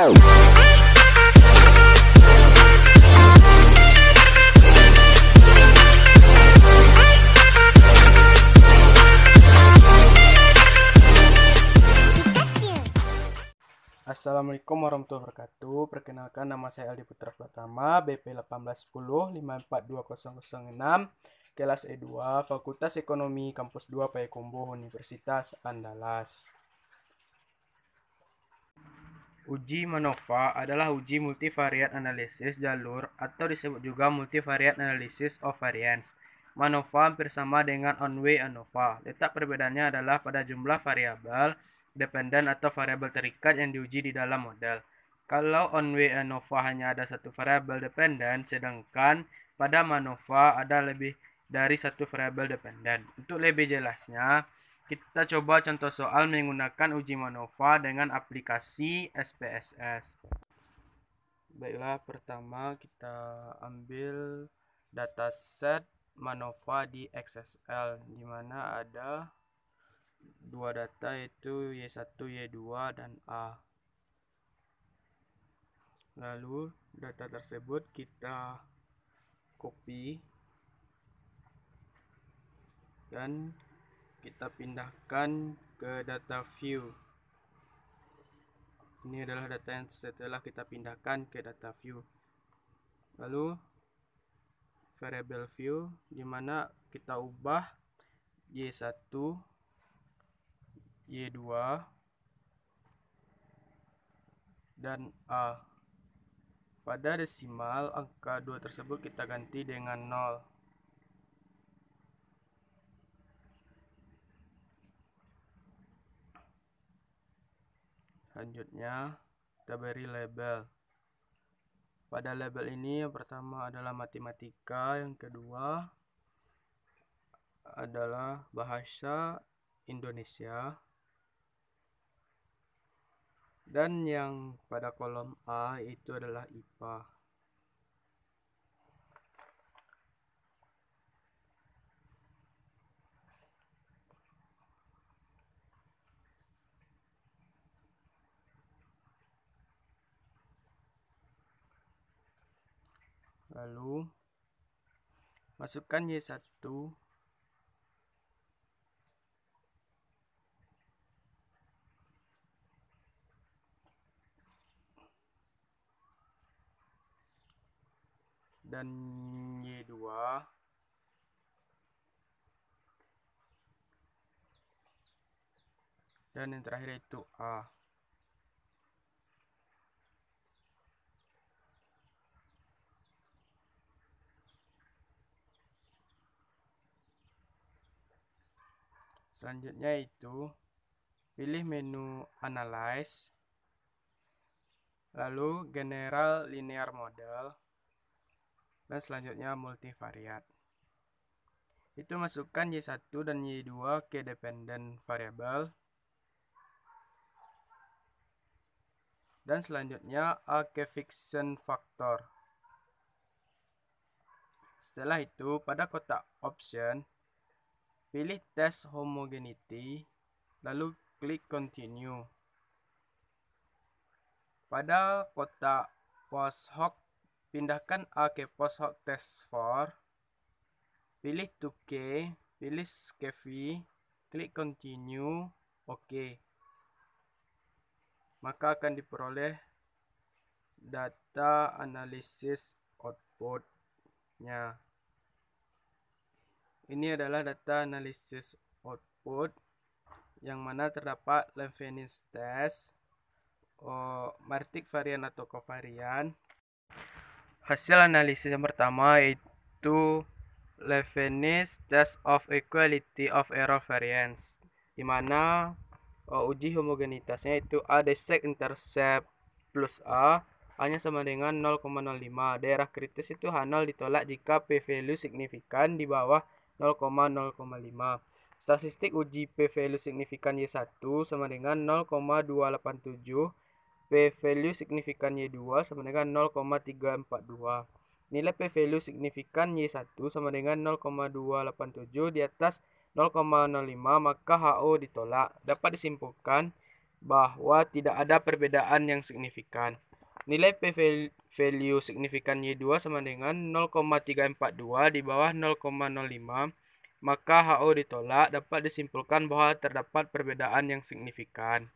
Assalamualaikum warahmatullahi wabarakatuh. Perkenalkan, nama saya Aldi Putra Pratama, BP 1810 5420006, kelas E2, Fakultas Ekonomi, Kampus 2 Payakumbuh, Universitas Andalas. Uji MANOVA adalah uji multivariat analisis jalur atau disebut juga multivariat analysis of variance. MANOVA hampir sama dengan on-way ANOVA. Letak perbedaannya adalah pada jumlah variabel dependen atau variabel terikat yang diuji di dalam model. Kalau on-way ANOVA hanya ada satu variabel dependen, sedangkan pada MANOVA ada lebih dari satu variabel dependen. Untuk lebih jelasnya, kita coba contoh soal menggunakan uji MANOVA dengan aplikasi SPSS. Baiklah, pertama kita ambil dataset MANOVA di XSL, di mana ada dua data yaitu Y1, Y2, dan A. Lalu data tersebut kita copy dan kita pindahkan ke data view. Ini adalah data yang setelah kita pindahkan ke data view. Lalu variable view, di mana kita ubah Y1, Y2, dan A. Pada desimal, angka 2 tersebut kita ganti dengan 0. Selanjutnya, kita beri label. Pada label ini, yang pertama adalah matematika, yang kedua adalah bahasa Indonesia, dan yang pada kolom A itu adalah IPA. Lalu masukkan Y1 dan Y2, dan yang terakhir itu A. Selanjutnya itu pilih menu Analyze, lalu General Linear Model, dan selanjutnya Multivariate. Itu masukkan Y1 dan Y2 ke dependent variable, dan selanjutnya A ke fixation factor. Setelah itu, pada kotak option, pilih test homogeneity, lalu klik continue. Pada kotak post hoc, pindahkan A ke post hoc test for, pilih 2K, pilih SCFI, klik continue, OK. Maka akan diperoleh data analisis outputnya. Ini adalah data analisis output yang mana terdapat Leibniz test, Martic varian atau covarian. Hasil analisis yang pertama yaitu Leibniz test of equality of error variance, di mana uji homogenitasnya itu A dissect intercept plus A hanya sama dengan 0,05. Daerah kritis itu H0 ditolak jika p-value signifikan di bawah 0,05. Statistik uji p-value signifikan Y1 sama dengan 0,287. P-value signifikan Y2 sama dengan 0,342. Nilai p-value signifikan Y1 sama dengan 0,287 di atas 0,05, maka HO ditolak. Dapat disimpulkan bahwa tidak ada perbedaan yang signifikan. Nilai p-value signifikan Y2 sama dengan 0,342 di bawah 0,05, maka HO ditolak. Dapat disimpulkan bahwa terdapat perbedaan yang signifikan.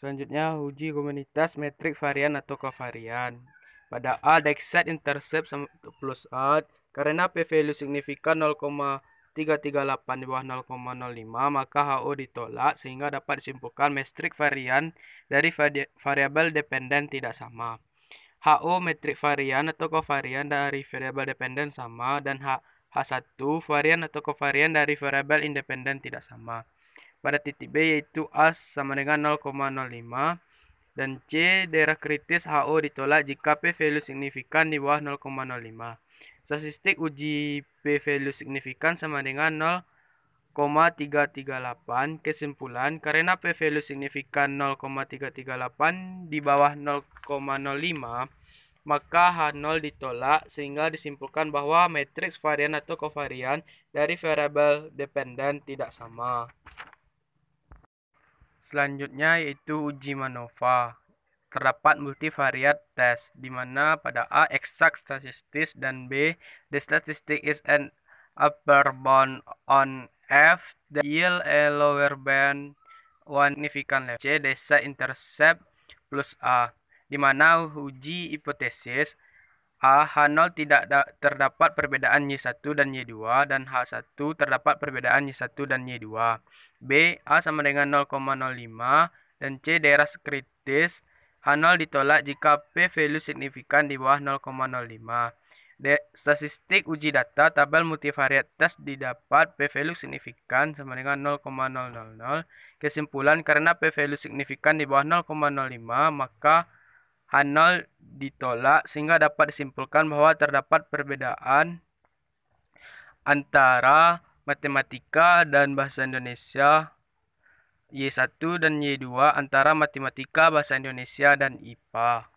Selanjutnya, uji komunitas metrik varian atau kovarian. Pada A, dexet intercept sama plus A, karena p-value signifikan 0,338 di bawah 0,05, maka HO ditolak sehingga dapat disimpulkan metrik varian dari variabel dependen tidak sama. HO metrik varian atau kovarian dari variabel dependen sama, dan H1 varian atau kovarian dari variabel independen tidak sama. Pada titik B yaitu A sama dengan 0,05 dan C daerah kritis HO ditolak jika p-value signifikan di bawah 0,05. Statistik uji p-value signifikan sama dengan 0,338. Kesimpulan, karena p-value signifikan 0,338 di bawah 0,05, maka H0 ditolak sehingga disimpulkan bahwa matriks varian atau kovarian dari variabel dependen tidak sama. Selanjutnya yaitu uji MANOVA. Terdapat multivariate test, di mana pada A exact statistics dan B the statistic is an upper bound on F that yield a lower bound one significant level. C dexet intercept plus A, di mana uji hipotesis A, H0 tidak terdapat perbedaan Y1 dan Y2, dan H1 terdapat perbedaan Y1 dan Y2. B, A sama dengan 0,05, dan C daerah kritis. H0 ditolak jika p-value signifikan di bawah 0,05. Statistik uji data tabel multivariate test didapat p-value signifikan sama dengan 0,000. Kesimpulan, karena p-value signifikan di bawah 0,05, maka H0 ditolak sehingga dapat disimpulkan bahwa terdapat perbedaan antara matematika dan bahasa Indonesia Y1 dan Y2 antara matematika, bahasa Indonesia, dan IPA.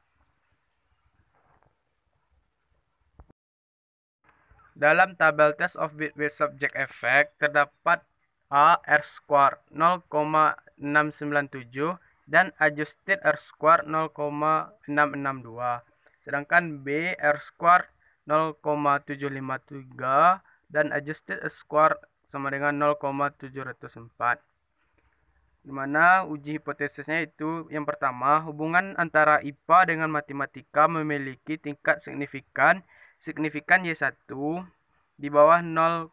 Dalam tabel test of bit with subject effect terdapat A R square 0,697 dan adjusted R square 0,662. Sedangkan B R square 0,753 dan adjusted R square sama dengan 0,704. Dimana uji hipotesisnya itu yang pertama, hubungan antara IPA dengan matematika memiliki tingkat signifikan Y1 di bawah 0,05.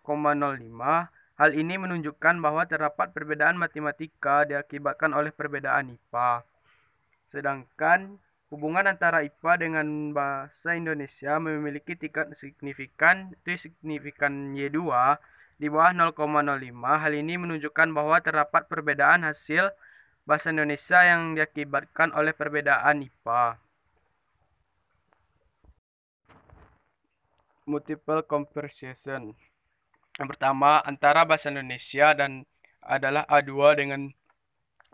Hal ini menunjukkan bahwa terdapat perbedaan matematika diakibatkan oleh perbedaan IPA. Sedangkan hubungan antara IPA dengan bahasa Indonesia memiliki tingkat signifikan Y2 di bawah 0,05. Hal ini menunjukkan bahwa terdapat perbedaan hasil bahasa Indonesia yang diakibatkan oleh perbedaan IPA. Multiple comparison. Yang pertama, antara bahasa Indonesia dan adalah A2 dengan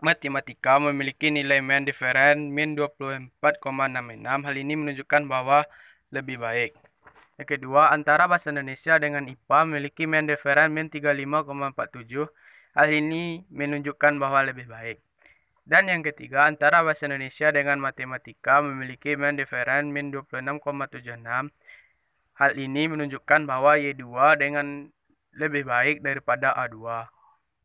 matematika memiliki nilai mean difference min 24,66. Hal ini menunjukkan bahwa lebih baik. Yang kedua, antara bahasa Indonesia dengan IPA memiliki mean difference min 35,47. Hal ini menunjukkan bahwa lebih baik. Dan yang ketiga, antara bahasa Indonesia dengan matematika memiliki mean difference min 26,76. Hal ini menunjukkan bahwa Y2 dengan lebih baik daripada A2.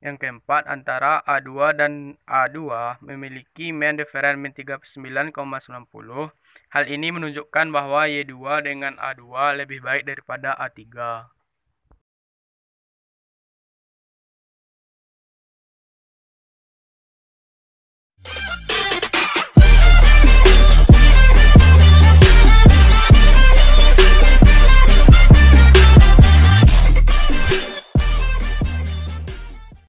Yang keempat, antara A2 dan A2 memiliki mean difference min 39,90. Hal ini menunjukkan bahwa Y2 dengan A2 lebih baik daripada A3.